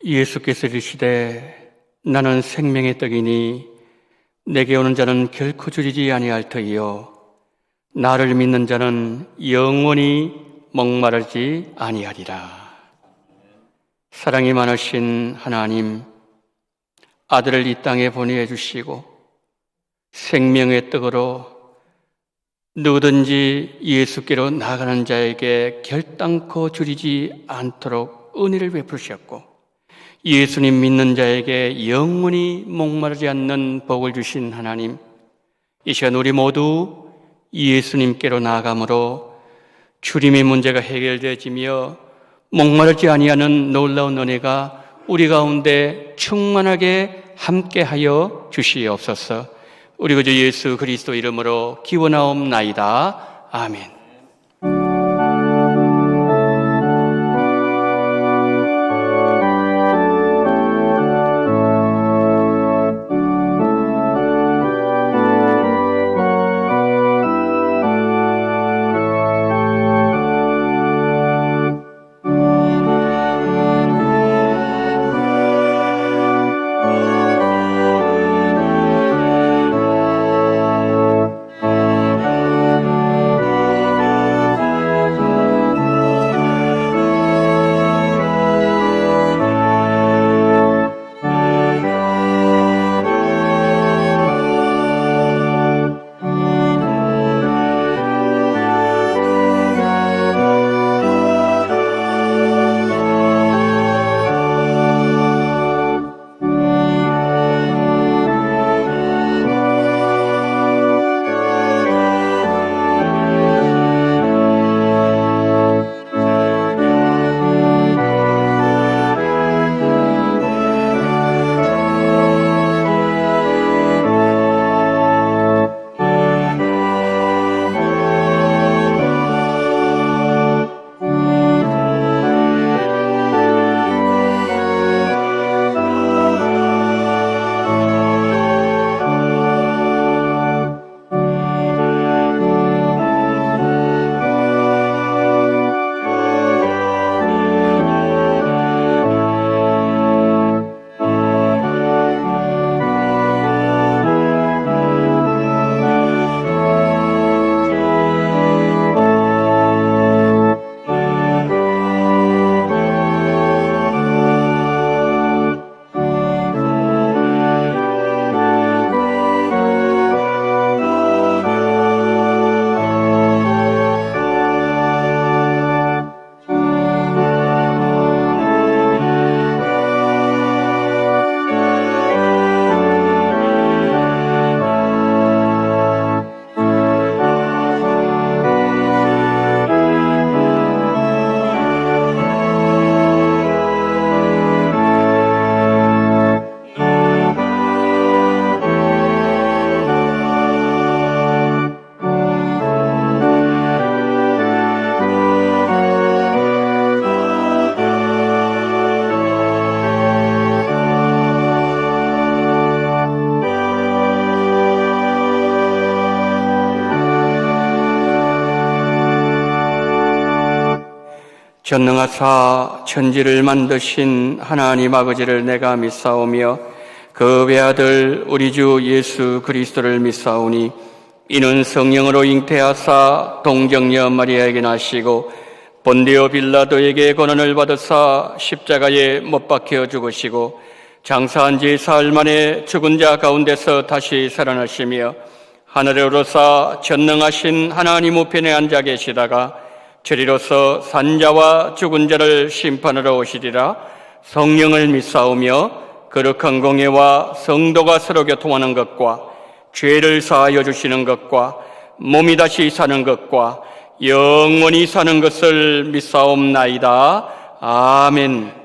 예수께서 이르시되 나는 생명의 떡이니 내게 오는 자는 결코 줄이지 아니할 터이요 나를 믿는 자는 영원히 목마르지 아니하리라. 사랑이 많으신 하나님, 아들을 이 땅에 보내어 주시고 생명의 떡으로 누구든지 예수께로 나아가는 자에게 결단코 줄이지 않도록 은혜를 베푸셨고 예수님 믿는 자에게 영원히 목마르지 않는 복을 주신 하나님, 이 시간 우리 모두 예수님께로 나아감으로 주림의 문제가 해결되어지며 목마르지 아니하는 놀라운 은혜가 우리 가운데 충만하게 함께하여 주시옵소서. 우리 구주 예수 그리스도 이름으로 기원하옵나이다. 아멘. 전능하사 천지를 만드신 하나님 아버지를 내가 믿사오며 그 외아들 우리 주 예수 그리스도를 믿사오니 이는 성령으로 잉태하사 동정녀 마리아에게 나시고 본디오 빌라도에게 고난을 받으사 십자가에 못 박혀 죽으시고 장사한 지 사흘 만에 죽은 자 가운데서 다시 살아나시며 하늘에 오르사 전능하신 하나님 우편에 앉아 계시다가 저리로서 산자와 죽은 자를 심판하러 오시리라. 성령을 믿사오며 거룩한 공예와 성도가 서로 교통하는 것과 죄를 사하여 주시는 것과 몸이 다시 사는 것과 영원히 사는 것을 믿사옵나이다. 아멘.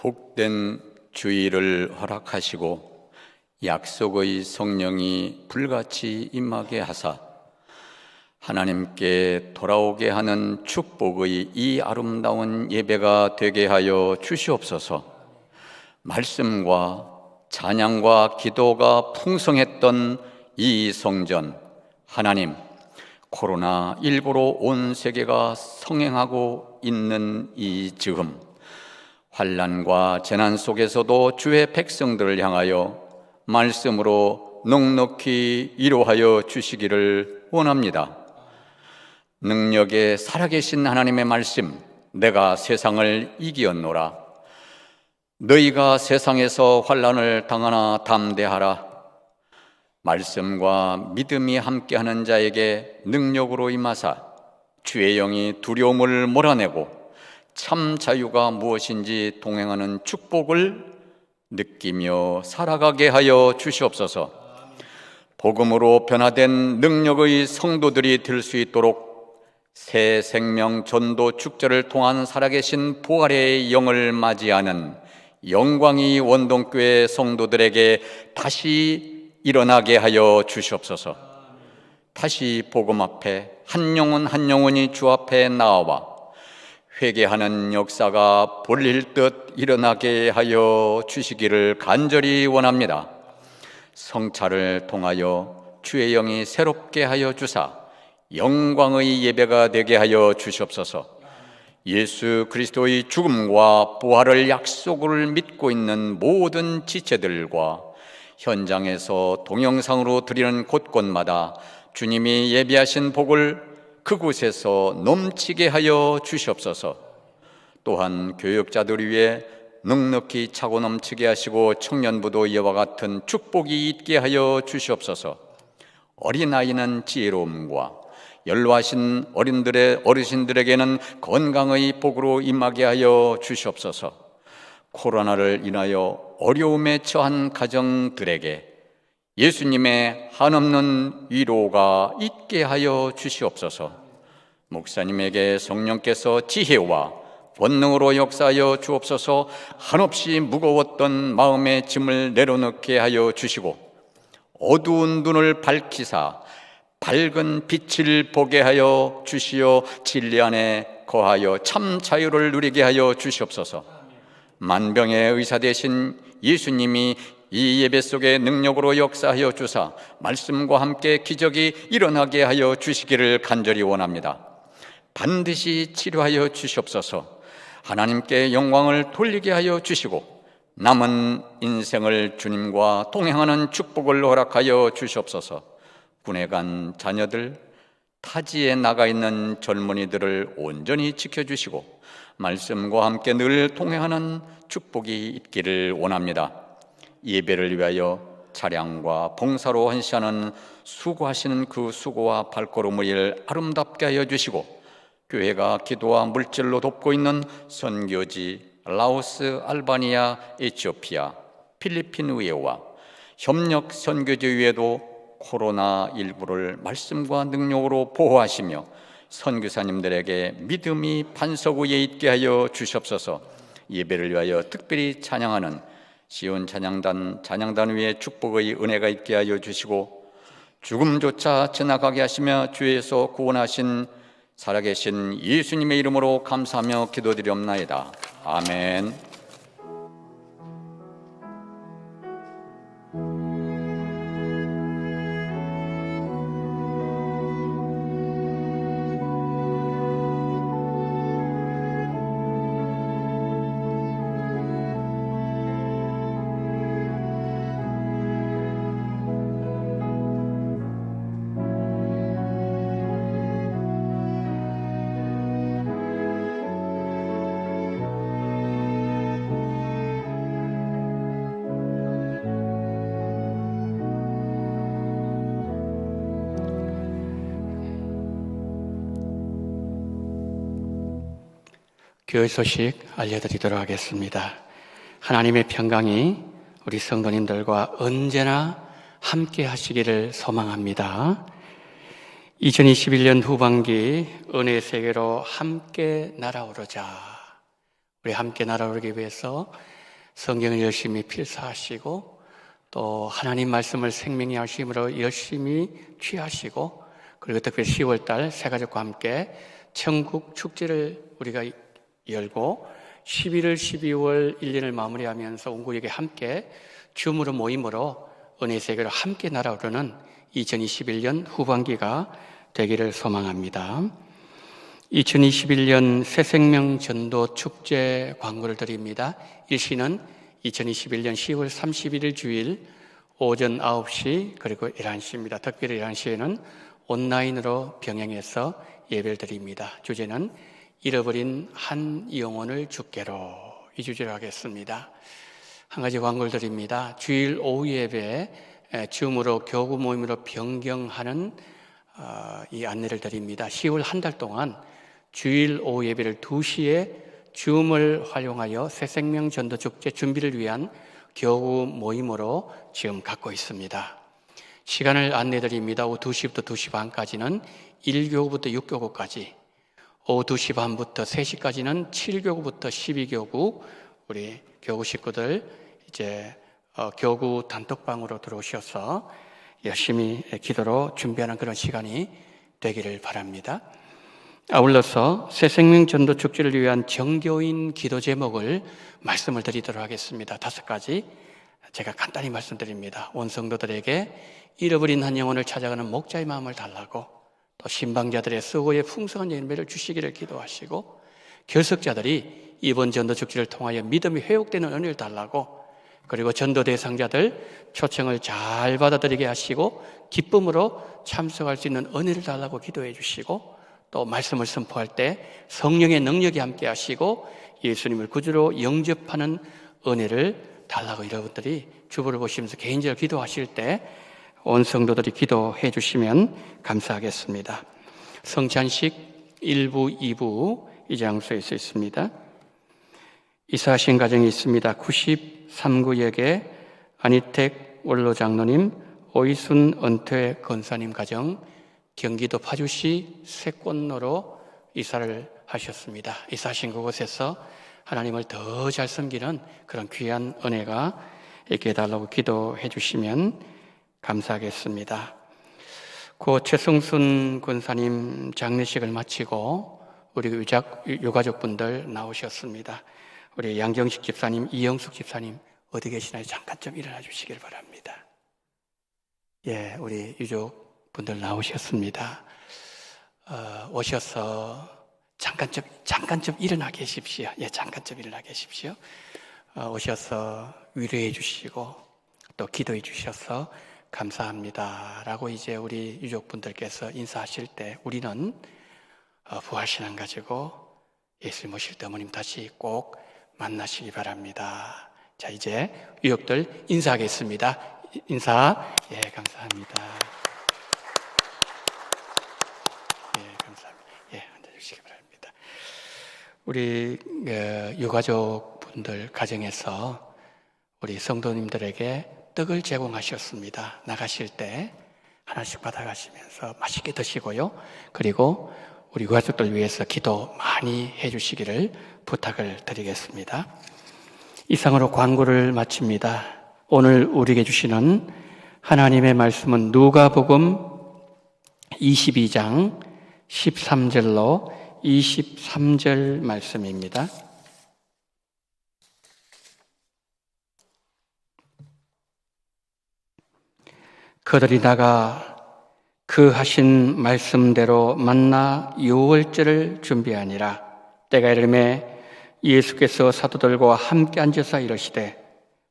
복된 주의를 허락하시고 약속의 성령이 불같이 임하게 하사 하나님께 돌아오게 하는 축복의 이 아름다운 예배가 되게 하여 주시옵소서. 말씀과 찬양과 기도가 풍성했던 이 성전, 하나님, 코로나19로 온 세계가 성행하고 있는 이 즈음, 환난과 재난 속에서도 주의 백성들을 향하여 말씀으로 넉넉히 위로하여 주시기를 원합니다. 능력에 살아계신 하나님의 말씀, 내가 세상을 이기었노라. 너희가 세상에서 환난을 당하나 담대하라. 말씀과 믿음이 함께하는 자에게 능력으로 임하사 주의 영이 두려움을 몰아내고 참 자유가 무엇인지 동행하는 축복을 느끼며 살아가게 하여 주시옵소서. 복음으로 변화된 능력의 성도들이 될 수 있도록 새 생명 전도 축제를 통한 살아계신 부활의 영을 맞이하는 영광이 원동교회 성도들에게 다시 일어나게 하여 주시옵소서. 다시 복음 앞에 한 영혼 한 영혼이 주 앞에 나와 회개하는 역사가 볼일 듯 일어나게 하여 주시기를 간절히 원합니다. 성찰을 통하여 주의 영이 새롭게 하여 주사 영광의 예배가 되게 하여 주시옵소서. 예수 그리스도의 죽음과 부활을 약속을 믿고 있는 모든 지체들과 현장에서 동영상으로 드리는 곳곳마다 주님이 예비하신 복을 그곳에서 넘치게 하여 주시옵소서. 또한 교역자들 위해 넉넉히 차고 넘치게 하시고 청년부도 이와 같은 축복이 있게 하여 주시옵소서. 어린아이는 지혜로움과 연로하신 어르신들에게는 건강의 복으로 임하게 하여 주시옵소서. 코로나를 인하여 어려움에 처한 가정들에게 예수님의 한없는 위로가 있게 하여 주시옵소서. 목사님에게 성령께서 지혜와 권능으로 역사하여 주옵소서. 한없이 무거웠던 마음의 짐을 내려놓게 하여 주시고 어두운 눈을 밝히사 밝은 빛을 보게 하여 주시어 진리 안에 거하여 참 자유를 누리게 하여 주시옵소서. 만병의 의사 되신 예수님이 이 예배 속에 능력으로 역사하여 주사 말씀과 함께 기적이 일어나게 하여 주시기를 간절히 원합니다. 반드시 치료하여 주시옵소서. 하나님께 영광을 돌리게 하여 주시고 남은 인생을 주님과 동행하는 축복을 허락하여 주시옵소서. 군에 간 자녀들, 타지에 나가 있는 젊은이들을 온전히 지켜주시고 말씀과 함께 늘 동행하는 축복이 있기를 원합니다. 예배를 위하여 차량과 봉사로 헌신하는 수고하시는 그 수고와 발걸음을 아름답게 하여 주시고 교회가 기도와 물질로 돕고 있는 선교지 라오스, 알바니아, 에티오피아, 필리핀 의회와 협력 선교지 의회도 코로나19를 말씀과 능력으로 보호하시며 선교사님들에게 믿음이 반석 위에 있게 하여 주시옵소서. 예배를 위하여 특별히 찬양하는 시온 찬양단 위에 축복의 은혜가 있게 하여 주시고 죽음조차 지나가게 하시며 주에서 구원하신 살아계신 예수님의 이름으로 감사하며 기도드리옵나이다. 아멘. 교회 소식 알려드리도록 하겠습니다. 하나님의 평강이 우리 성도님들과 언제나 함께 하시기를 소망합니다. 2021년 후반기 은혜의 세계로 함께 날아오르자. 우리 함께 날아오르기 위해서 성경을 열심히 필사하시고 또 하나님 말씀을 생명의 하심으로 열심히 취하시고 그리고 특별히 10월달 새가족과 함께 천국 축제를 우리가 열고 11월, 12월 1년을 마무리하면서 온 구역에 함께 줌으로 모임으로 은혜 세계로 함께 날아오르는 2021년 후반기가 되기를 소망합니다. 2021년 새생명 전도 축제 광고를 드립니다. 일시는 2021년 10월 31일 주일 오전 9시 그리고 11시입니다. 특별히 11시에는 온라인으로 병행해서 예배를 드립니다. 주제는 잃어버린 한 영혼을 주께로, 이 주제로 하겠습니다. 한 가지 광고를 드립니다. 주일 오후 예배에 줌으로 교구 모임으로 변경하는 이 안내를 드립니다. 10월 한 달 동안 주일 오후 예배를 2시에 줌을 활용하여 새생명 전도 축제 준비를 위한 교구 모임으로 지금 갖고 있습니다. 시간을 안내드립니다. 오후 2시부터 2시 반까지는 1교구부터 6교구까지, 오후 2시 반부터 3시까지는 7교구부터 12교구, 우리 교구 식구들 이제 교구 단톡방으로 들어오셔서 열심히 기도로 준비하는 그런 시간이 되기를 바랍니다. 아울러서 새생명 전도 축제를 위한 정교인 기도 제목을 말씀을 드리도록 하겠습니다. 5가지 제가 간단히 말씀드립니다. 온 성도들에게 잃어버린 한 영혼을 찾아가는 목자의 마음을 달라고, 또 신방자들의 수고에 풍성한 열매를 주시기를 기도하시고, 결석자들이 이번 전도 축제를 통하여 믿음이 회복되는 은혜를 달라고, 그리고 전도 대상자들 초청을 잘 받아들이게 하시고 기쁨으로 참석할 수 있는 은혜를 달라고 기도해 주시고, 또 말씀을 선포할 때 성령의 능력이 함께 하시고 예수님을 구주로 영접하는 은혜를 달라고 여러분들이 주보를 보시면서 개인적으로 기도하실 때 온 성도들이 기도해 주시면 감사하겠습니다. 성찬식 1부, 2부 이 장소에 있습니다. 이사하신 가정이 있습니다. 93구역에 안희택 원로 장로님, 오이순 은퇴 권사님 가정, 경기도 파주시 세권로로 이사를 하셨습니다. 이사하신 그곳에서 하나님을 더 잘 섬기는 그런 귀한 은혜가 있게 해달라고 기도해 주시면 감사하겠습니다. 고 최성순 권사님 장례식을 마치고 우리 유가족분들 나오셨습니다. 우리 양정식 집사님, 이영숙 집사님 어디 계시나요? 잠깐 좀 일어나 주시길 바랍니다. 예, 우리 유족분들 나오셨습니다. 오셔서 잠깐 좀 일어나 계십시오. 예, 잠깐 좀 일어나 계십시오. 오셔서 위로해 주시고 또 기도해 주셔서 감사합니다라고 이제 우리 유족분들께서 인사하실 때 우리는 부활신앙 가지고 예수 모실 때 어머님 다시 꼭 만나시기 바랍니다. 자, 이제 유족들 인사하겠습니다. 인사. 예, 감사합니다. 예, 감사합니다. 예, 앉아주시기 바랍니다. 우리 유가족분들 가정에서 우리 성도님들에게 떡을 제공하셨습니다. 나가실 때 하나씩 받아가시면서 맛있게 드시고요. 그리고 우리 유가족들 위해서 기도 많이 해주시기를 부탁을 드리겠습니다. 이상으로 광고를 마칩니다. 오늘 우리에게 주시는 하나님의 말씀은 누가복음 22장 13절로 23절 말씀입니다. 그들이 나가 그 하신 말씀대로 만나 유월절을 준비하니라. 때가 이르매 예수께서 사도들과 함께 앉아서 이르시되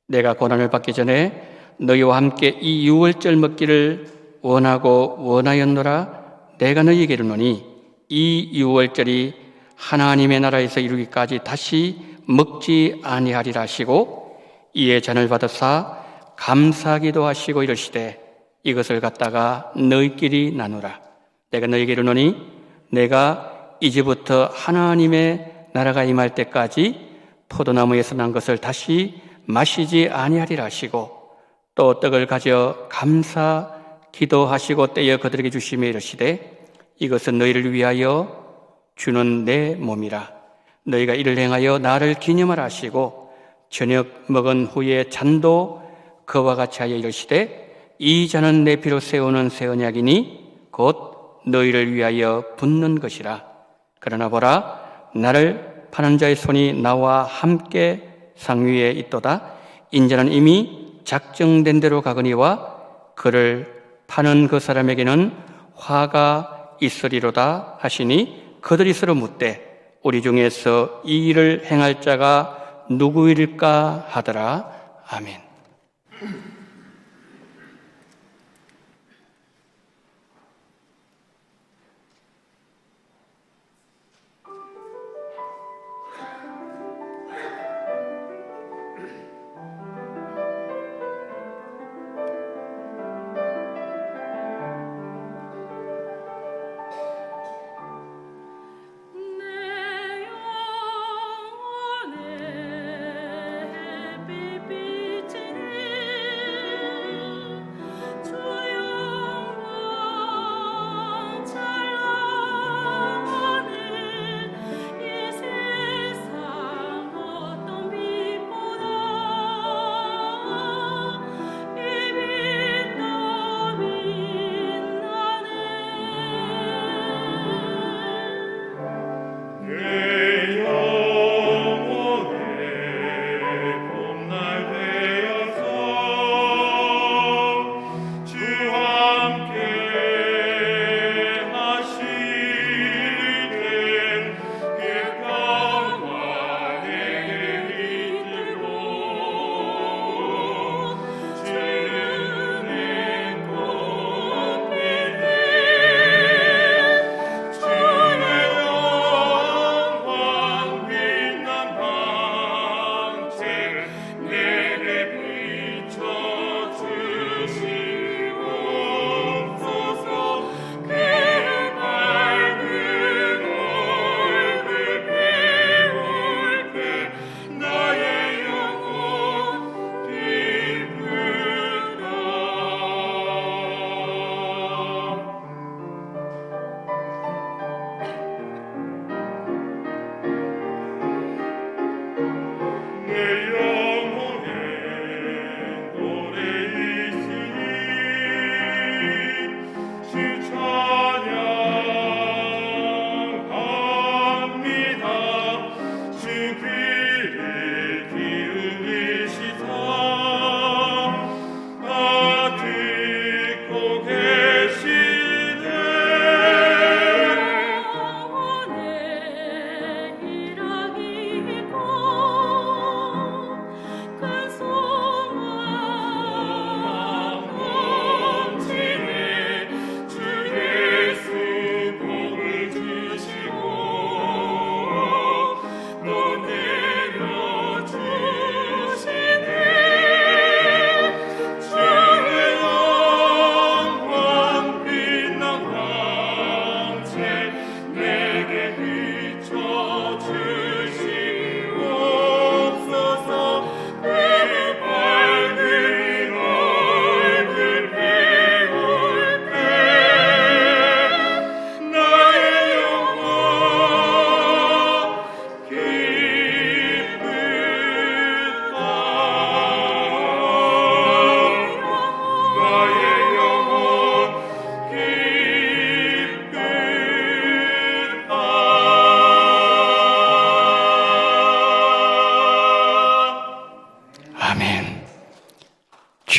내가 고난을 받기 전에 너희와 함께 이 유월절 먹기를 원하고 원하였노라. 내가 너희에게 이르노니 이 유월절이 하나님의 나라에서 이루기까지 다시 먹지 아니하리라 하시고 이에 잔을 받으사 감사하기도 하시고 이르시되 이것을 갖다가 너희끼리 나누라. 내가 너희에게 이르노니 내가 이제부터 하나님의 나라가 임할 때까지 포도나무에서 난 것을 다시 마시지 아니하리라 하시고 또 떡을 가져 감사 기도하시고 떼어 그들에게 주시며 이르시되 이것은 너희를 위하여 주는 내 몸이라. 너희가 이를 행하여 나를 기념하라 하시고 저녁 먹은 후에 잔도 그와 같이 하여 이르시되 이 잔은 내 피로 세우는 새 언약이니 곧 너희를 위하여 붓는 것이라. 그러나 보라, 나를 파는 자의 손이 나와 함께 상위에 있도다. 인자는 이미 작정된 대로 가거니와 그를 파는 그 사람에게는 화가 있으리로다 하시니 그들이 서로 묻되 우리 중에서 이 일을 행할 자가 누구일까 하더라. 아멘.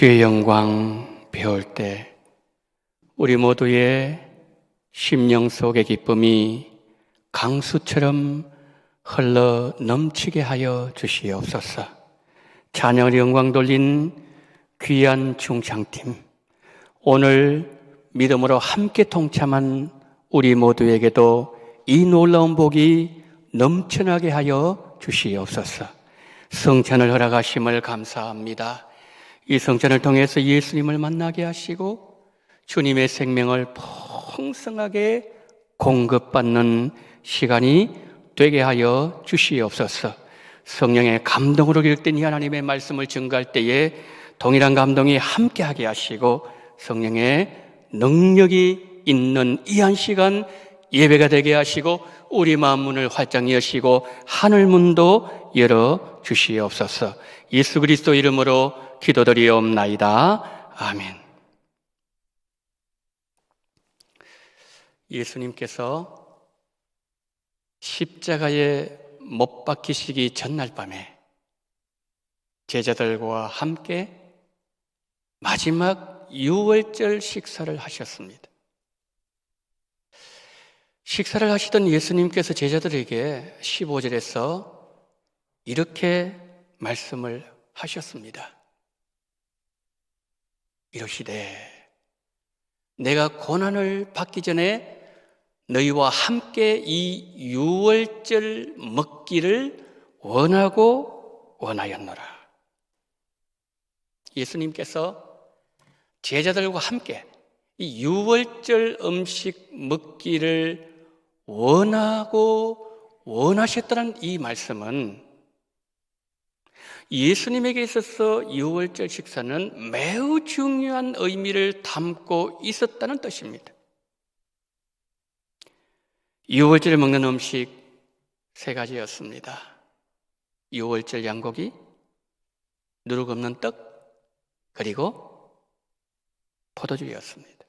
주의 영광 배울 때 우리 모두의 심령 속의 기쁨이 강수처럼 흘러 넘치게 하여 주시옵소서. 찬양의 영광 돌린 귀한 중창팀, 오늘 믿음으로 함께 동참한 우리 모두에게도 이 놀라운 복이 넘쳐나게 하여 주시옵소서. 성찬을 허락하심을 감사합니다. 이 성찬을 통해서 예수님을 만나게 하시고 주님의 생명을 풍성하게 공급받는 시간이 되게 하여 주시옵소서. 성령의 감동으로 기록된 이 하나님의 말씀을 증거할 때에 동일한 감동이 함께하게 하시고 성령의 능력이 있는 이 한 시간 예배가 되게 하시고 우리 마음 문을 활짝 여시고 하늘 문도 열어 주시옵소서. 예수 그리스도 이름으로 기도드리옵나이다. 아멘. 예수님께서 십자가에 못 박히시기 전날 밤에 제자들과 함께 마지막 유월절 식사를 하셨습니다. 식사를 하시던 예수님께서 제자들에게 15절에서 이렇게 말씀을 하셨습니다. 이러시되 내가 고난을 받기 전에 너희와 함께 이 유월절 먹기를 원하였노라. 예수님께서 제자들과 함께 이 유월절 음식 먹기를 원하셨다는 이 말씀은 예수님에게 있어서 유월절 식사는 매우 중요한 의미를 담고 있었다는 뜻입니다. 유월절에 먹는 음식 3가지였습니다. 유월절 양고기, 누룩 없는 떡, 그리고 포도주였습니다.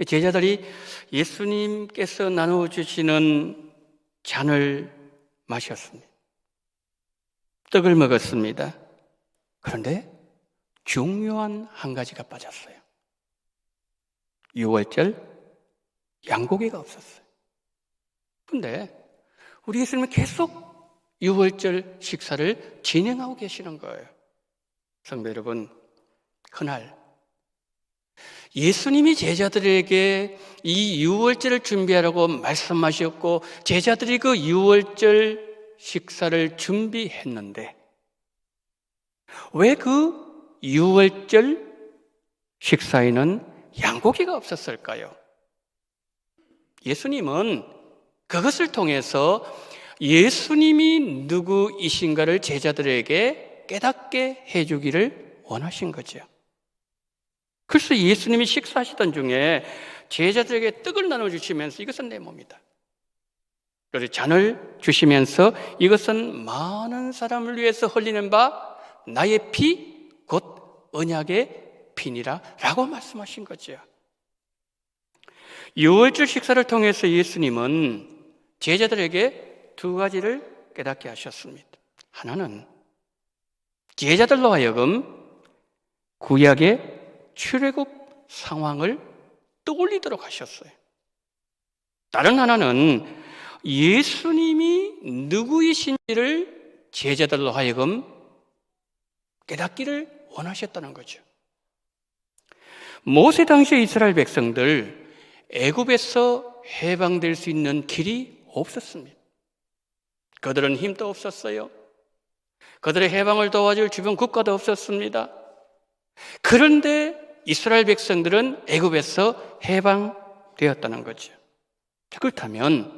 제자들이 예수님께서 나누어주시는 잔을 마셨습니다. 떡을 먹었습니다. 그런데 중요한 한 가지가 빠졌어요. 유월절 양고기가 없었어요. 그런데 우리 예수님은 계속 유월절 식사를 진행하고 계시는 거예요. 성도 여러분, 그날 예수님이 제자들에게 이 유월절을 준비하라고 말씀하셨고 제자들이 그 유월절 식사를 준비했는데 왜 그 유월절 식사에는 양고기가 없었을까요? 예수님은 그것을 통해서 예수님이 누구이신가를 제자들에게 깨닫게 해주기를 원하신 거죠. 그래서 예수님이 식사하시던 중에 제자들에게 떡을 나눠주시면서 이것은 내 몸이다. 그래서 잔을 주시면서 이것은 많은 사람을 위해서 흘리는 바 나의 피, 곧 언약의 피니라 라고 말씀하신 거죠. 유월절 식사를 통해서 예수님은 제자들에게 2가지를 깨닫게 하셨습니다. 하나는 제자들로 하여금 구약의 출애굽 상황을 떠올리도록 하셨어요. 다른 하나는 예수님이 누구이신지를 제자들로 하여금 깨닫기를 원하셨다는 거죠. 모세 당시의 이스라엘 백성들 애굽에서 해방될 수 있는 길이 없었습니다. 그들은 힘도 없었어요. 그들의 해방을 도와줄 주변 국가도 없었습니다. 그런데 이스라엘 백성들은 애굽에서 해방되었다는 거죠. 그렇다면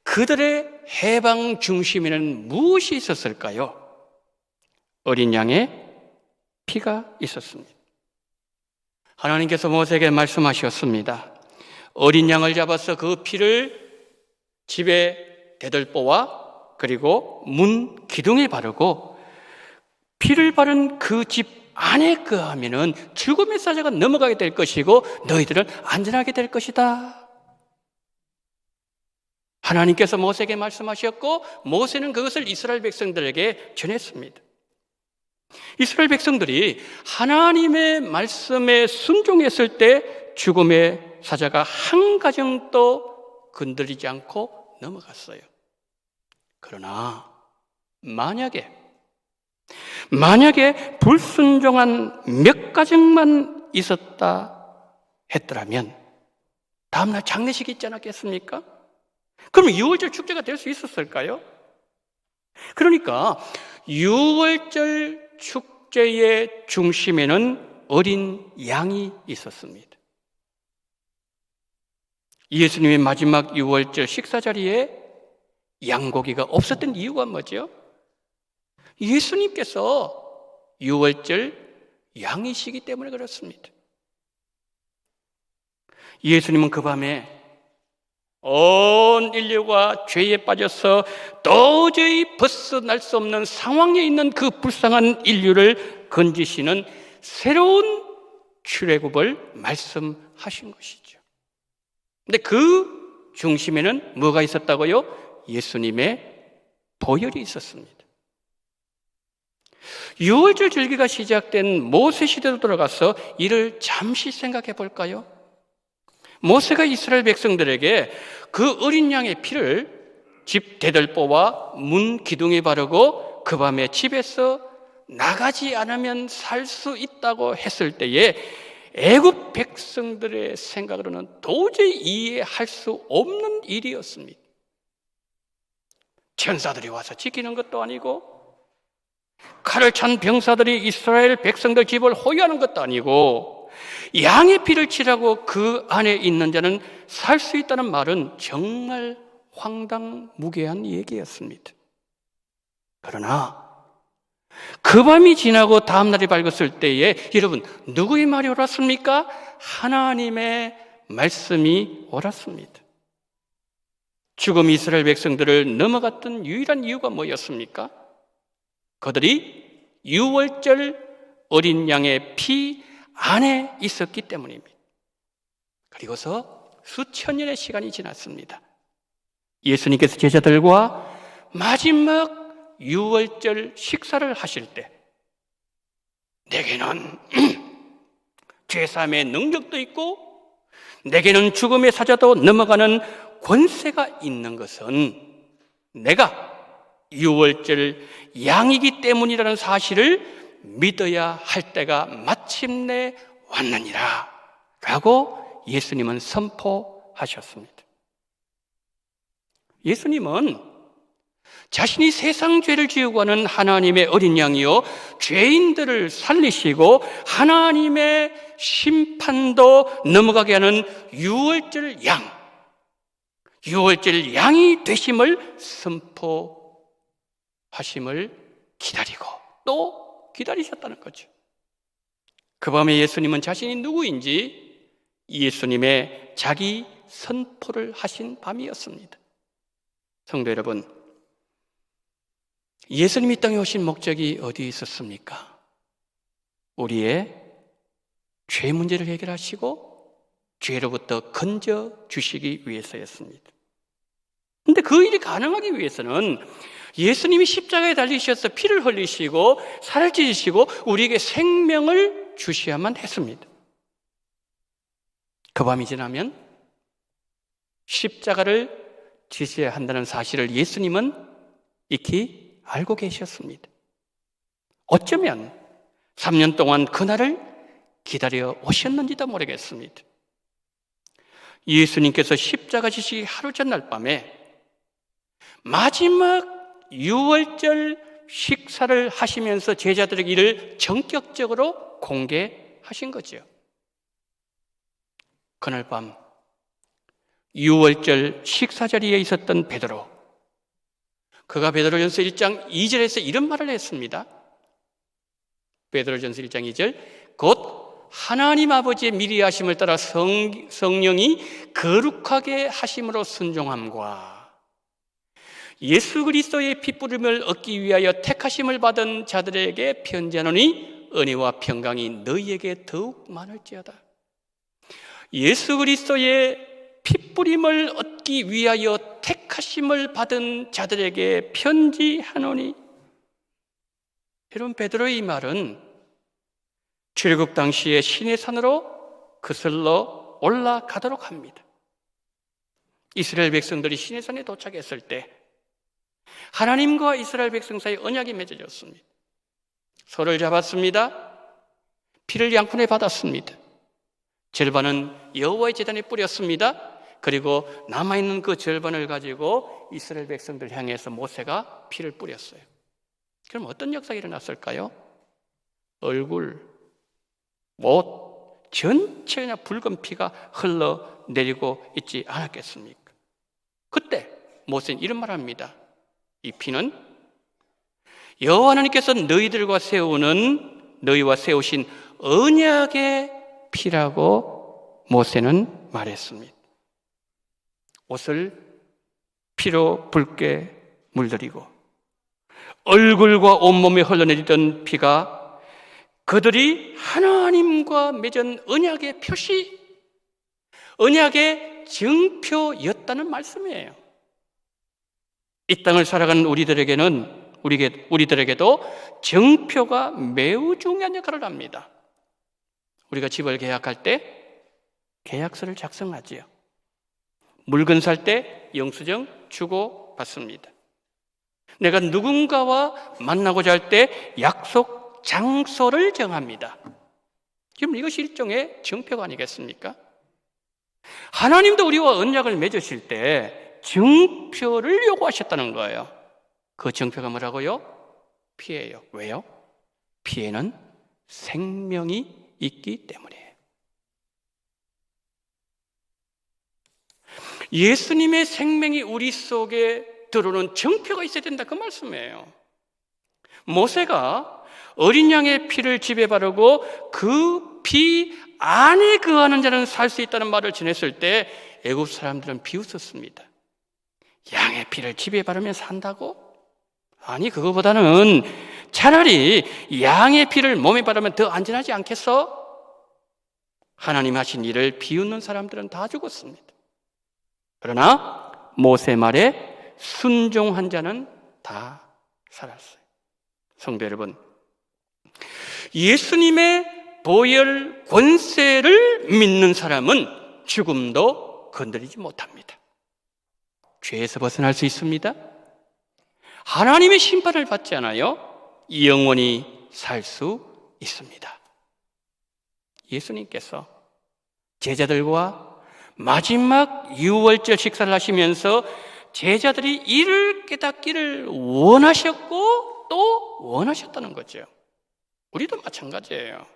그들의 해방 중심에는 무엇이 있었을까요? 어린 양의 피가 있었습니다. 하나님께서 모세에게 말씀하셨습니다. 어린 양을 잡아서 그 피를 집의 대들보와 그리고 문 기둥에 바르고 피를 바른 그 집 안에 거하면은 죽음의 사자가 넘어가게 될 것이고 너희들은 안전하게 될 것이다. 하나님께서 모세에게 말씀하셨고 모세는 그것을 이스라엘 백성들에게 전했습니다. 이스라엘 백성들이 하나님의 말씀에 순종했을 때 죽음의 사자가 한 가정도 건드리지 않고 넘어갔어요. 그러나 만약에 불순종한 몇 가정만 있었다 했더라면 다음날 장례식이 있지 않았겠습니까? 그러면 유월절 축제가 될 수 있었을까요? 그러니까 유월절 축제의 중심에는 어린 양이 있었습니다. 예수님의 마지막 유월절 식사 자리에 양고기가 없었던 이유가 뭐죠? 예수님께서 유월절 양이시기 때문에 그렇습니다. 예수님은 그 밤에 온 인류가 죄에 빠져서 도저히 벗어날 수 없는 상황에 있는 그 불쌍한 인류를 건지시는 새로운 출애굽을 말씀하신 것이죠. 근데 그 중심에는 뭐가 있었다고요? 예수님의 보혈이 있었습니다. 유월절 절기가 시작된 모세 시대로 돌아가서 이를 잠시 생각해 볼까요? 모세가 이스라엘 백성들에게 그 어린 양의 피를 집 대들보와 문 기둥에 바르고 그 밤에 집에서 나가지 않으면 살 수 있다고 했을 때에 애굽 백성들의 생각으로는 도저히 이해할 수 없는 일이었습니다. 천사들이 와서 지키는 것도 아니고 칼을 찬 병사들이 이스라엘 백성들 집을 호위하는 것도 아니고 양의 피를 치라고 그 안에 있는 자는 살 수 있다는 말은 정말 황당무계한 얘기였습니다. 그러나 그 밤이 지나고 다음 날이 밝았을 때에 여러분 누구의 말이 옳았습니까? 하나님의 말씀이 옳았습니다. 죽음 이스라엘 백성들을 넘어갔던 유일한 이유가 뭐였습니까? 그들이 유월절 어린 양의 피 안에 있었기 때문입니다. 그리고서 수천 년의 시간이 지났습니다. 예수님께서 제자들과 마지막 유월절 식사를 하실 때 내게는 죄사함의 능력도 있고 내게는 죽음의 사자도 넘어가는 권세가 있는 것은 내가 유월절 양이기 때문이라는 사실을 믿어야 할 때가 마침내 왔느니라 라고 예수님은 선포하셨습니다. 예수님은 자신이 세상 죄를 지우고 하는 하나님의 어린 양이요 죄인들을 살리시고 하나님의 심판도 넘어가게 하는 유월절 양이 되심을 선포하심을 기다리고 또 기다리셨다는 거죠. 그 밤에 예수님은 자신이 누구인지 예수님의 자기 선포를 하신 밤이었습니다. 성도 여러분, 예수님이 땅에 오신 목적이 어디에 있었습니까? 우리의 죄 문제를 해결하시고 죄로부터 건져 주시기 위해서였습니다. 그런데 그 일이 가능하기 위해서는 예수님이 십자가에 달리셔서 피를 흘리시고 살을 찢으시고 우리에게 생명을 주셔야만 했습니다. 그 밤이 지나면 십자가를 지셔야 한다는 사실을 예수님은 익히 알고 계셨습니다. 어쩌면 3년 동안 그날을 기다려 오셨는지도 모르겠습니다. 예수님께서 십자가 지시기 하루 전날 밤에 마지막 유월절 식사를 하시면서 제자들에게 이를 전격적으로 공개하신 거죠. 그날 밤 유월절 식사 자리에 있었던 베드로, 그가 베드로전서 1장 2절에서 이런 말을 했습니다. 베드로전서 1장 2절, 곧 하나님 아버지의 미리 하심을 따라 성령이 거룩하게 하심으로 순종함과 예수 그리스도의 핏부름을 얻기 위하여 택하심을 받은 자들에게 편지하노니 은혜와 평강이 너희에게 더욱 많을지어다. 예수 그리스도의 핏부림을 얻기 위하여 택하심을 받은 자들에게 편지하노니. 여러분, 베드로의 이 말은 출애굽 당시에 시내산으로 거슬러 올라가도록 합니다. 이스라엘 백성들이 시내산에 도착했을 때 하나님과 이스라엘 백성 사이 언약이 맺어졌습니다. 소를 잡았습니다. 피를 양푼에 받았습니다. 절반은 여호와의 제단에 뿌렸습니다. 그리고 남아있는 그 절반을 가지고 이스라엘 백성들 향해서 모세가 피를 뿌렸어요. 그럼 어떤 역사가 일어났을까요? 얼굴, 옷, 전체 그냥 붉은 피가 흘러내리고 있지 않았겠습니까? 그때 모세는 이런 말을 합니다. 이 피는 여호와 하나님께서 너희와 세우신 언약의 피라고 모세는 말했습니다. 옷을 피로 붉게 물들이고 얼굴과 온몸에 흘러내리던 피가 그들이 하나님과 맺은 언약의 표시, 언약의 증표였다는 말씀이에요. 이 땅을 살아가는 우리들에게도 증표가 매우 중요한 역할을 합니다. 우리가 집을 계약할 때 계약서를 작성하지요. 물건 살 때 영수증 주고 받습니다. 내가 누군가와 만나고자 할 때 약속 장소를 정합니다. 그럼 이것이 일종의 증표가 아니겠습니까? 하나님도 우리와 언약을 맺으실 때 증표를 요구하셨다는 거예요. 그 증표가 뭐라고요? 피예요. 왜요? 피에는 생명이 있기 때문이에요. 예수님의 생명이 우리 속에 들어오는 증표가 있어야 된다, 그 말씀이에요. 모세가 어린 양의 피를 집에 바르고 그 피 안에 거하는 자는 살 수 있다는 말을 전했을 때 애굽 사람들은 비웃었습니다. 양의 피를 집에 바르면 산다고? 아니, 그거보다는 차라리 양의 피를 몸에 바르면 더 안전하지 않겠어? 하나님 하신 일을 비웃는 사람들은 다 죽었습니다. 그러나 모세 말에 순종한 자는 다 살았어요. 성도 여러분, 예수님의 보혈 권세를 믿는 사람은 죽음도 건드리지 못합니다. 죄에서 벗어날 수 있습니다. 하나님의 심판을 받지 않아요. 영원히 살 수 있습니다. 예수님께서 제자들과 마지막 유월절 식사를 하시면서 제자들이 이를 깨닫기를 원하셨고 또 원하셨다는 거죠. 우리도 마찬가지예요.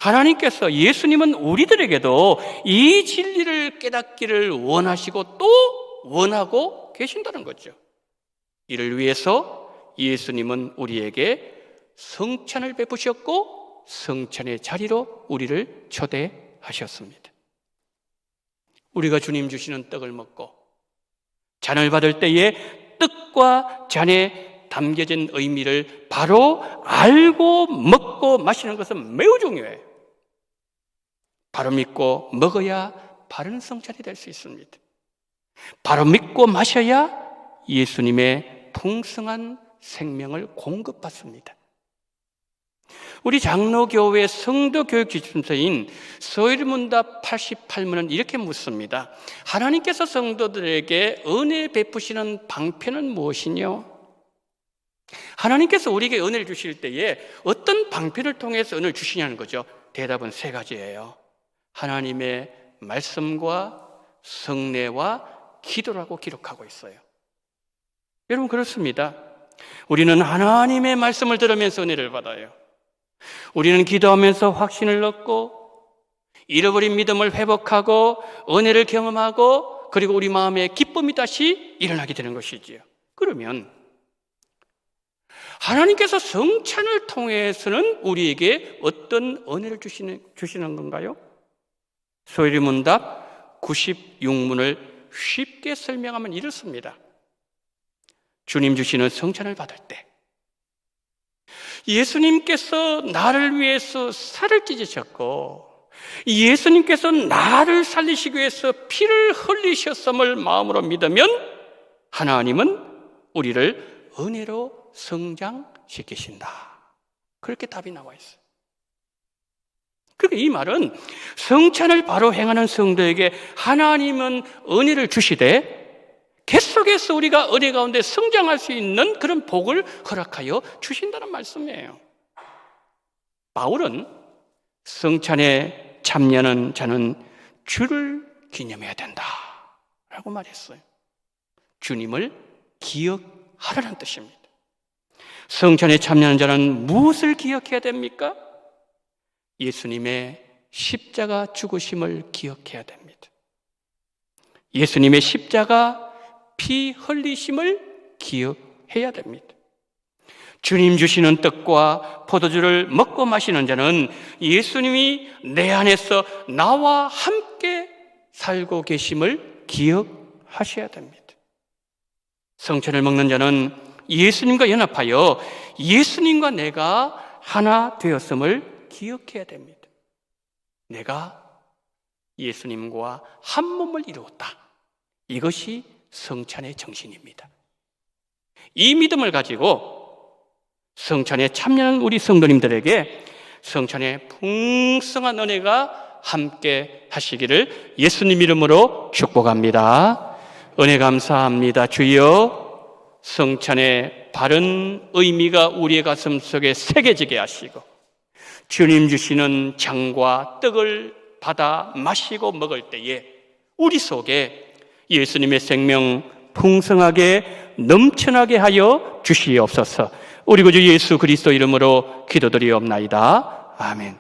하나님께서, 예수님은 우리들에게도 이 진리를 깨닫기를 원하시고 또 원하고 계신다는 거죠. 이를 위해서 예수님은 우리에게 성찬을 베푸셨고 성찬의 자리로 우리를 초대하셨습니다. 우리가 주님 주시는 떡을 먹고 잔을 받을 때에 떡과 잔에 담겨진 의미를 바로 알고 먹고 마시는 것은 매우 중요해요. 바로 믿고 먹어야 바른 성찬이 될 수 있습니다. 바로 믿고 마셔야 예수님의 풍성한 생명을 공급받습니다. 우리 장로교회 성도교육지침서인 서일문답 88문은 이렇게 묻습니다. 하나님께서 성도들에게 은혜 베푸시는 방편은 무엇이뇨? 하나님께서 우리에게 은혜를 주실 때에 어떤 방편을 통해서 은혜를 주시냐는 거죠. 대답은 세 가지예요. 하나님의 말씀과 성례와 기도라고 기록하고 있어요. 여러분, 그렇습니다. 우리는 하나님의 말씀을 들으면서 은혜를 받아요. 우리는 기도하면서 확신을 얻고 잃어버린 믿음을 회복하고 은혜를 경험하고 그리고 우리 마음에 기쁨이 다시 일어나게 되는 것이지요. 그러면 하나님께서 성찬을 통해서는 우리에게 어떤 은혜를 주시는 건가요? 소일문답 96문을 쉽게 설명하면 이렇습니다. 주님 주시는 성찬을 받을 때 예수님께서 나를 위해서 살을 찢으셨고 예수님께서 나를 살리시기 위해서 피를 흘리셨음을 마음으로 믿으면 하나님은 우리를 은혜로 성장시키신다. 그렇게 답이 나와 있어요. 그러니까 이 말은 성찬을 바로 행하는 성도에게 하나님은 은혜를 주시되 계속해서 우리가 은혜 가운데 성장할 수 있는 그런 복을 허락하여 주신다는 말씀이에요. 바울은 성찬에 참여하는 자는 주를 기념해야 된다 라고 말했어요. 주님을 기억하라는 뜻입니다. 성찬에 참여하는 자는 무엇을 기억해야 됩니까? 예수님의 십자가 죽으심을 기억해야 됩니다. 예수님의 십자가 피 흘리심을 기억해야 됩니다. 주님 주시는 떡과 포도주를 먹고 마시는 자는 예수님이 내 안에서 나와 함께 살고 계심을 기억하셔야 됩니다. 성찬을 먹는 자는 예수님과 연합하여 예수님과 내가 하나 되었음을 기억해야 됩니다. 내가 예수님과 한 몸을 이루었다. 이것이 성찬의 정신입니다. 이 믿음을 가지고 성찬에 참여하는 우리 성도님들에게 성찬의 풍성한 은혜가 함께 하시기를 예수님 이름으로 축복합니다. 은혜 감사합니다. 주여, 성찬의 바른 의미가 우리의 가슴 속에 새겨지게 하시고 주님 주시는 장과 떡을 받아 마시고 먹을 때에 우리 속에 예수님의 생명 풍성하게 넘쳐나게 하여 주시옵소서. 우리 구주 예수 그리스도 이름으로 기도드리옵나이다. 아멘.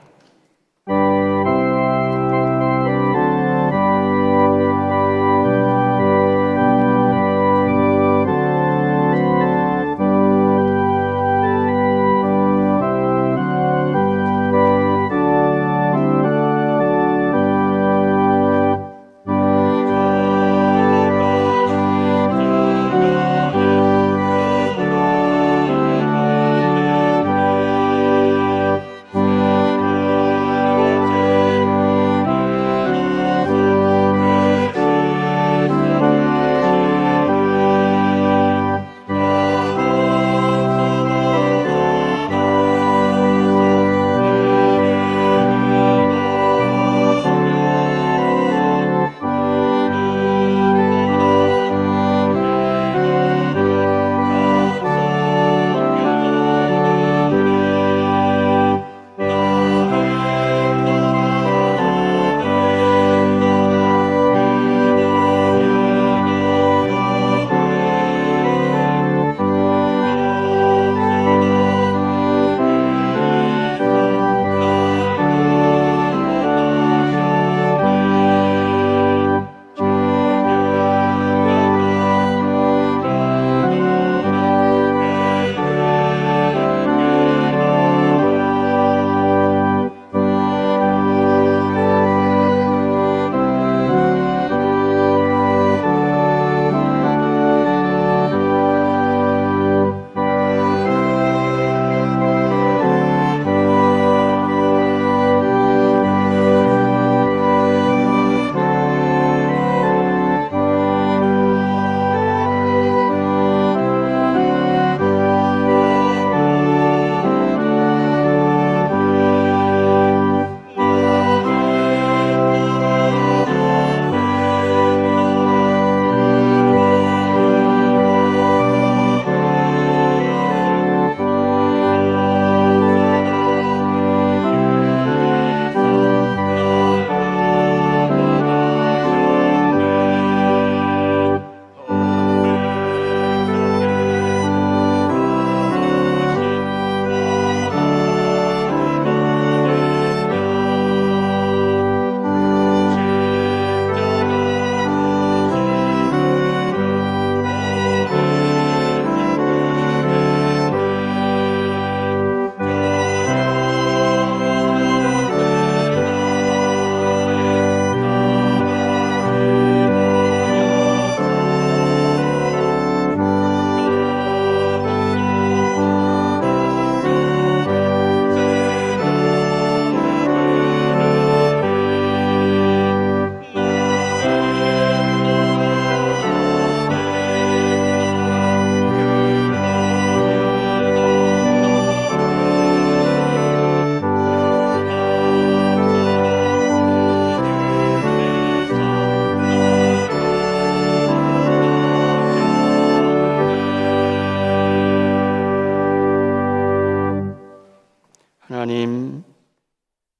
하나님,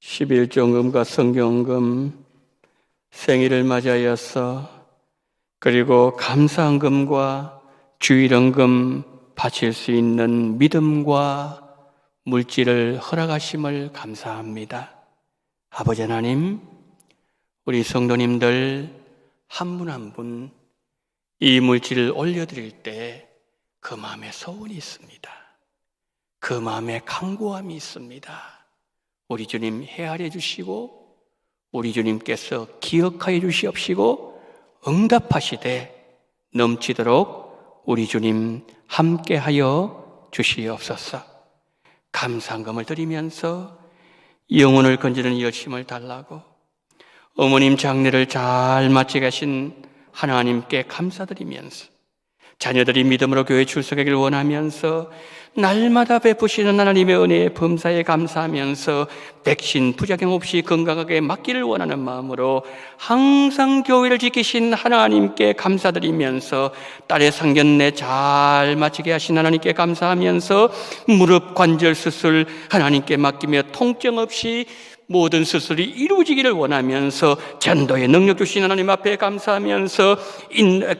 11조금과 성경금 생일을 맞이하여서 그리고 감사헌금과 주일헌금 바칠 수 있는 믿음과 물질을 허락하심을 감사합니다. 아버지 하나님, 우리 성도님들 한 분 한 분 이 물질을 올려드릴 때 그 마음에 소원이 있습니다. 그 마음에 간구함이 있습니다. 우리 주님 헤아려 주시고 우리 주님께서 기억하여 주시옵시고 응답하시되 넘치도록 우리 주님 함께하여 주시옵소서. 감사함을 드리면서 영혼을 건지는 열심을 달라고 어머님 장례를 잘 마치게 하신 하나님께 감사드리면서 자녀들이 믿음으로 교회 출석하기를 원하면서 날마다 베푸시는 하나님의 은혜에 범사에 감사하면서 백신 부작용 없이 건강하게 맞기를 원하는 마음으로 항상 교회를 지키신 하나님께 감사드리면서 딸의 상견례 잘 마치게 하신 하나님께 감사하면서 무릎 관절 수술 하나님께 맡기며 통증 없이 모든 수술이 이루어지기를 원하면서 전도의 능력 주신 하나님 앞에 감사하면서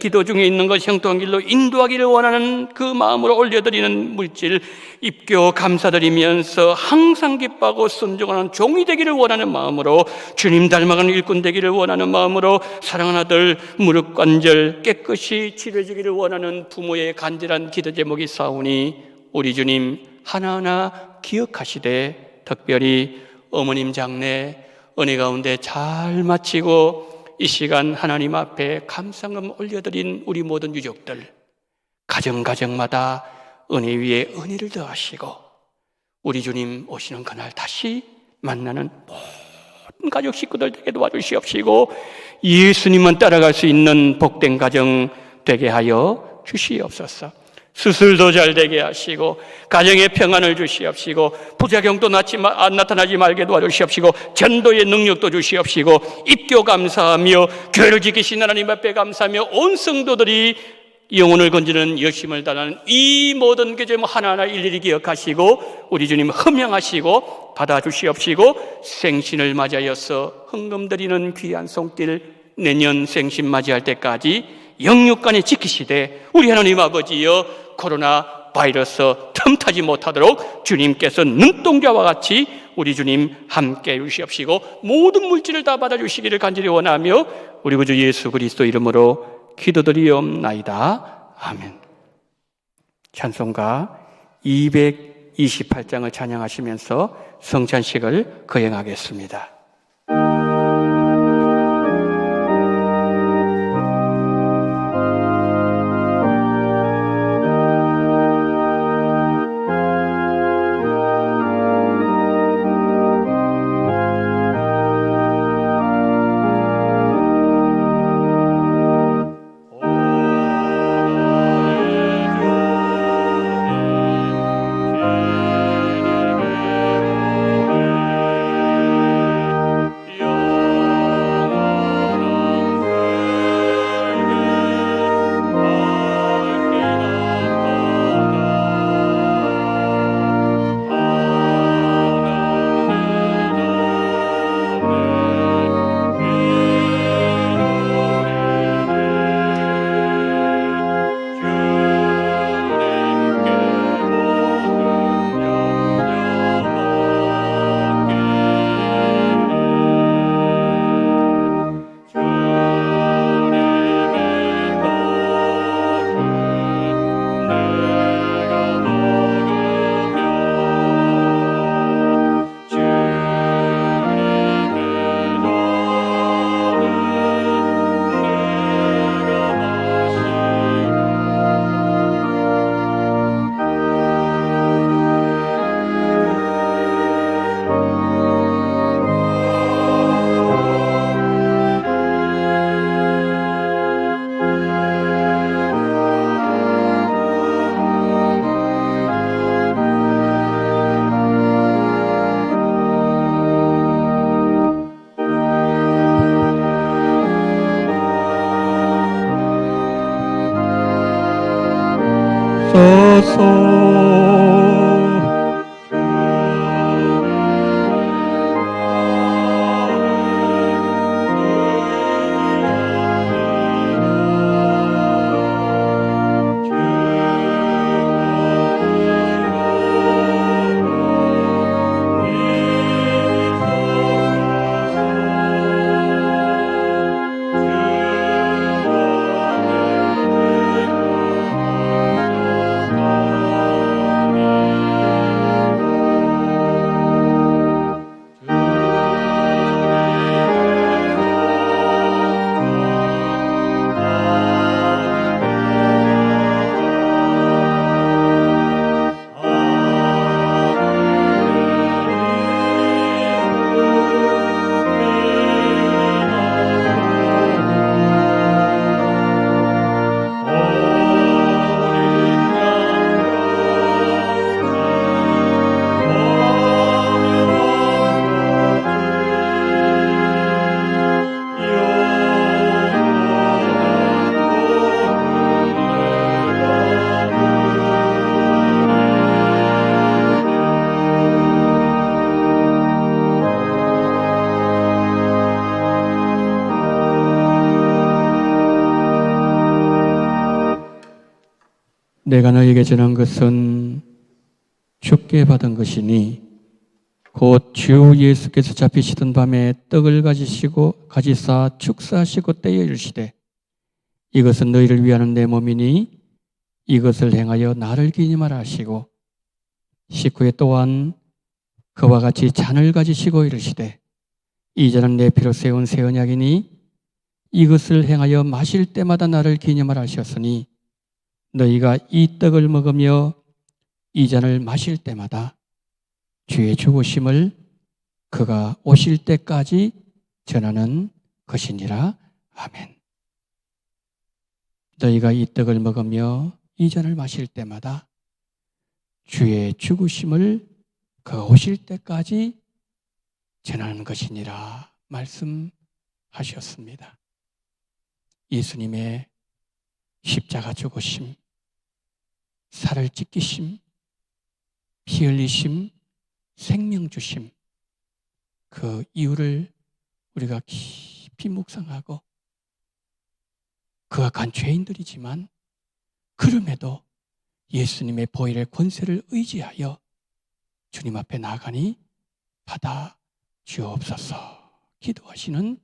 기도 중에 있는 것 형통한 길로 인도하기를 원하는 그 마음으로 올려드리는 물질 입교 감사드리면서 항상 기뻐하고 순종하는 종이 되기를 원하는 마음으로 주님 닮아가는 일꾼 되기를 원하는 마음으로 사랑하는 아들 무릎 관절 깨끗이 치료해주기를 원하는 부모의 간절한 기도 제목이 있사오니 우리 주님 하나하나 기억하시되 특별히 어머님 장례 은혜 가운데 잘 마치고 이 시간 하나님 앞에 감사금 올려드린 우리 모든 유족들 가정마다 은혜 위에 은혜를 더하시고 우리 주님 오시는 그날 다시 만나는 모든 가족 식구들 되게 도와주시옵시고 예수님만 따라갈 수 있는 복된 가정 되게 하여 주시옵소서. 수술도 잘 되게 하시고 가정에 평안을 주시옵시고 부작용도 나타나지 말게 도와주시옵시고 전도의 능력도 주시옵시고 입교 감사하며 교회를 지키신 하나님 앞에 감사하며 온 성도들이 영혼을 건지는 열심을 다하는 이 모든 계절 하나하나 일일이 기억하시고 우리 주님 흠양하시고 받아주시옵시고 생신을 맞이하여서 헌금 드리는 귀한 손길 내년 생신 맞이할 때까지 영육간에 지키시되 우리 하나님 아버지여 코로나 바이러스 틈타지 못하도록 주님께서 눈동자와 같이 우리 주님 함께 해주시옵시고 모든 물질을 다 받아주시기를 간절히 원하며 우리 구주 예수 그리스도 이름으로 기도드리옵나이다. 아멘. 찬송가 228장을 찬양하시면서 성찬식을 거행하겠습니다. 내가 너에게 전한 것은 주께 받은 것이니 곧 주 예수께서 잡히시던 밤에 떡을 가지사 축사하시고 떼어 이르시되 이것은 너희를 위하는 내 몸이니 이것을 행하여 나를 기념하라 하시고 식후에 또한 그와 같이 잔을 가지시고 이르시되 이 잔은 내 피로 세운 새 언약이니 이것을 행하여 마실 때마다 나를 기념하라 하셨으니 너희가 이 떡을 먹으며 이 잔을 마실 때마다 주의 죽으심을 그가 오실 때까지 전하는 것이니라. 아멘. 너희가 이 떡을 먹으며 이 잔을 마실 때마다 주의 죽으심을 그가 오실 때까지 전하는 것이니라 말씀하셨습니다. 예수님의 십자가 죽으심, 살을 찢기심, 피 흘리심, 생명 주심, 그 이유를 우리가 깊이 묵상하고 그가 간 죄인들이지만 그럼에도 예수님의 보혈의 권세를 의지하여 주님 앞에 나가니 받아 주옵소서 기도하시는,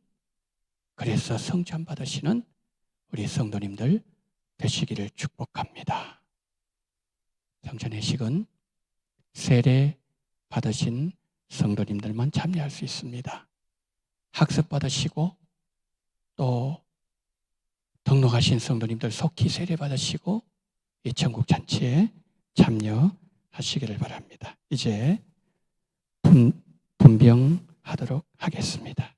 그래서 성찬 받으시는 우리 성도님들 되시기를 축복합니다. 성찬의 식은 세례 받으신 성도님들만 참여할 수 있습니다. 학습 받으시고 또 등록하신 성도님들 속히 세례 받으시고 이 천국 잔치에 참여하시기를 바랍니다. 이제 분병하도록 하겠습니다.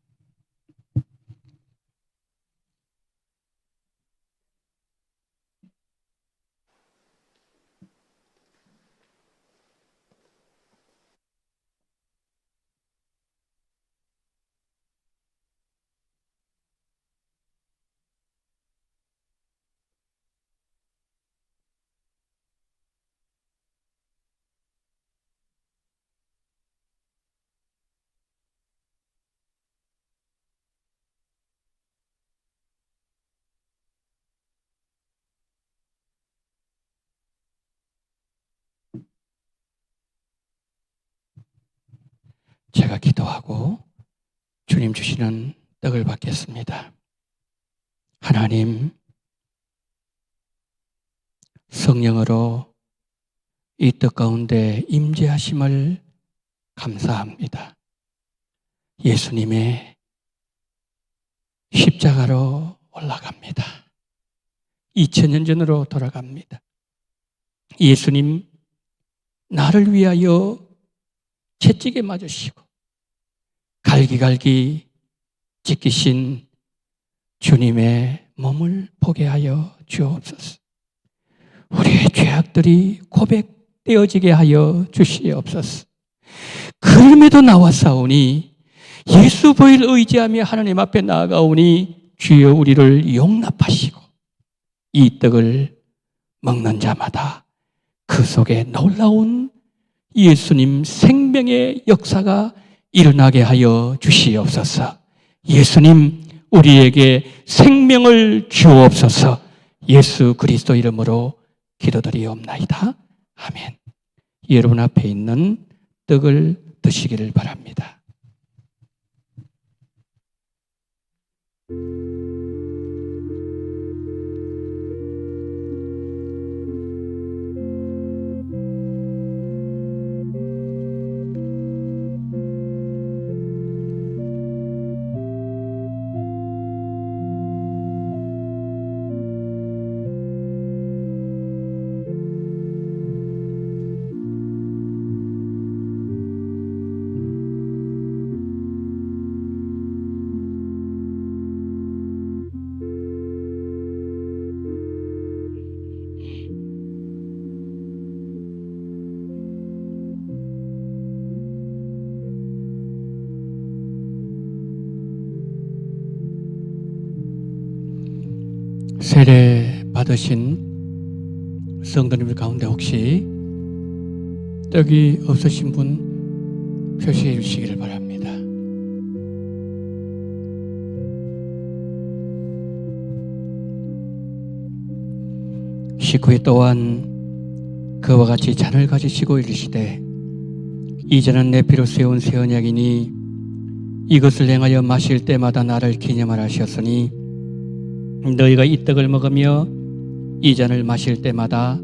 제가 기도하고 주님 주시는 떡을 받겠습니다. 하나님, 성령으로 이 떡 가운데 임재하심을 감사합니다. 예수님의 십자가로 올라갑니다. 2000년 전으로 돌아갑니다. 예수님, 나를 위하여 채찍에 맞으시고 갈기갈기 찢기신 주님의 몸을 보게 하여 주옵소서. 우리의 죄악들이 고백되어지게 하여 주시옵소서. 그럼에도 나와사오니 예수 보혈 의지하며 하나님 앞에 나아가오니 주여 우리를 용납하시고 이 떡을 먹는 자마다 그 속에 놀라운 예수님 생명의 역사가 일어나게 하여 주시옵소서. 예수님, 우리에게 생명을 주옵소서. 예수 그리스도 이름으로 기도드리옵나이다. 아멘. 여러분 앞에 있는 떡을 드시기를 바랍니다. 세례 받으신 성도님들 가운데 혹시 떡이 없으신 분 표시해 주시기를 바랍니다. 식후에 또한 그와 같이 잔을 가지시고 이르시되 이제는 내 피로 세운 새 언약이니 이것을 행하여 마실 때마다 나를 기념하라 하셨으니 너희가 이 떡을 먹으며 이 잔을 마실 때마다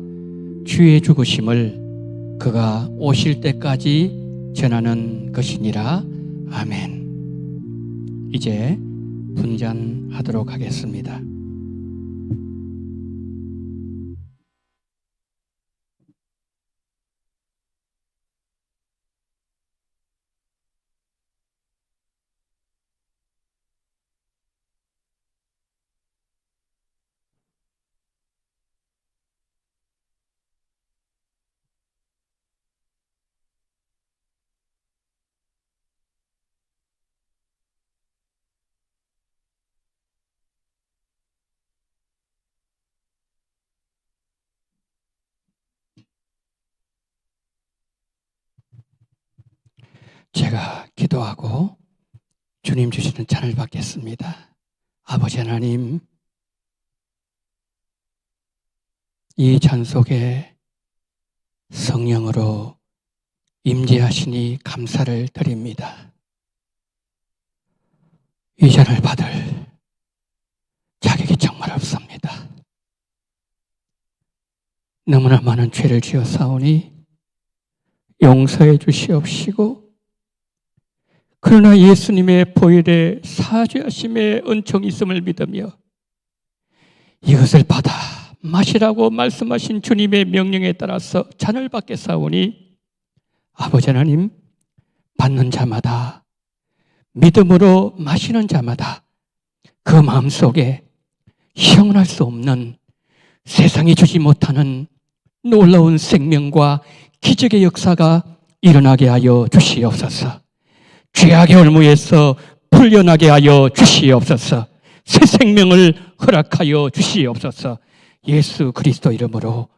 주의 죽으심을 그가 오실 때까지 전하는 것이니라. 아멘. 이제 분잔하도록 하겠습니다. 제가 기도하고 주님 주시는 잔을 받겠습니다. 아버지 하나님, 이 잔 속에 성령으로 임재하시니 감사를 드립니다. 이 잔을 받을 자격이 정말 없습니다. 너무나 많은 죄를 지었사오니 용서해 주시옵시고, 그러나 예수님의 보혈의 사죄하심의 은총이 있음을 믿으며 이것을 받아 마시라고 말씀하신 주님의 명령에 따라서 잔을 받겠사오니 아버지 하나님, 받는 자마다, 믿음으로 마시는 자마다 그 마음속에 형언할 수 없는, 세상이 주지 못하는 놀라운 생명과 기적의 역사가 일어나게 하여 주시옵소서. 죄악의 올무에서 풀려나게 하여 주시옵소서. 새 생명을 허락하여 주시옵소서. 예수 그리스도 이름으로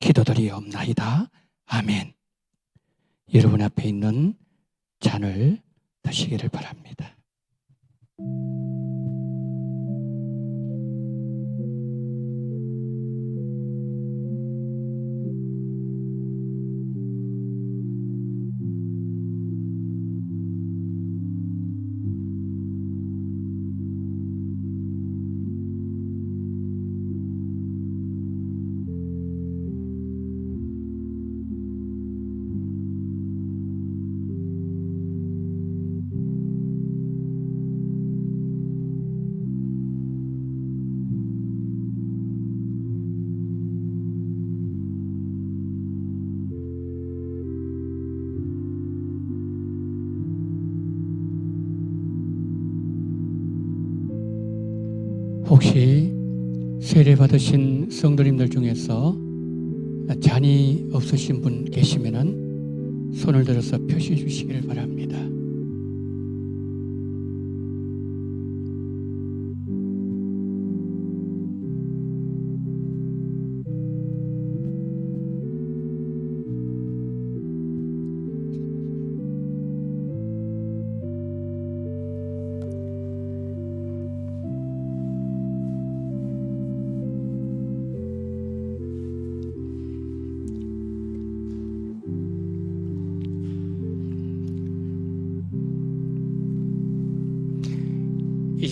기도드리옵나이다. 아멘. 여러분 앞에 있는 잔을 드시기를 바랍니다. 혹시 세례 받으신 성도님들 중에서 잔이 없으신 분 계시면은 손을 들어서 표시해 주시기를 바랍니다.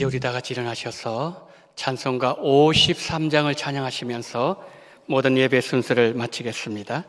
이제 우리 다 같이 일어나셔서 찬송가 53장을 찬양하시면서 모든 예배 순서를 마치겠습니다.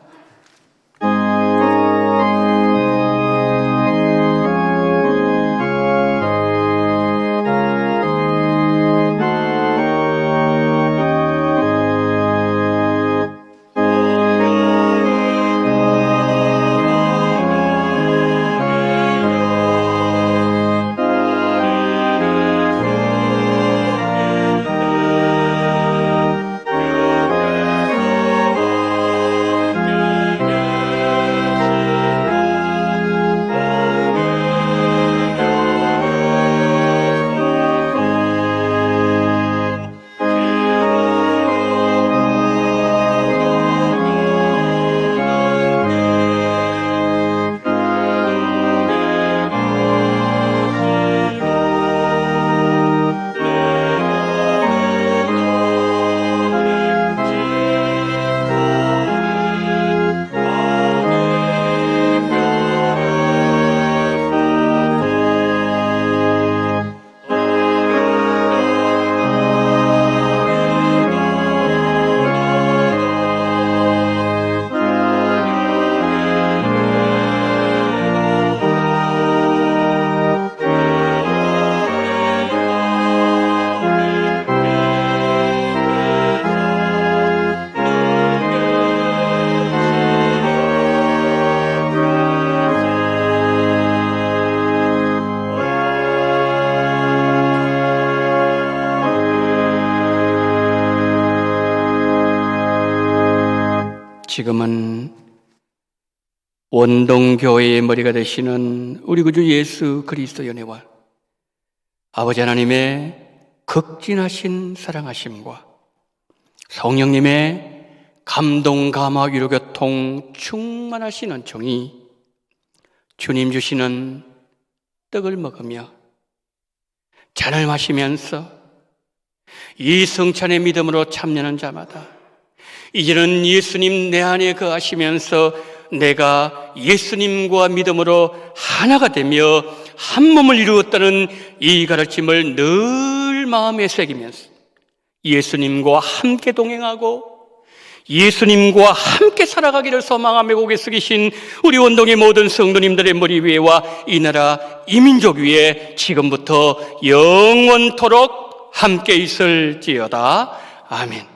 지금은 원동교회의 머리가 되시는 우리 구주 예수 그리스도 연애와 아버지 하나님의 극진하신 사랑하심과 성령님의 감동, 감화, 위로, 교통 충만하신 은총이 주님 주시는 떡을 먹으며 잔을 마시면서 이 성찬의 믿음으로 참여하는 자마다 이제는 예수님 내 안에 거하시면서 내가 예수님과 믿음으로 하나가 되며 한 몸을 이루었다는 이 가르침을 늘 마음에 새기면서 예수님과 함께 동행하고 예수님과 함께 살아가기를 소망하며 고개 숙이신 우리 원동의 모든 성도님들의 머리 위에와 이 나라 이 민족 위에 지금부터 영원토록 함께 있을지어다. 아멘.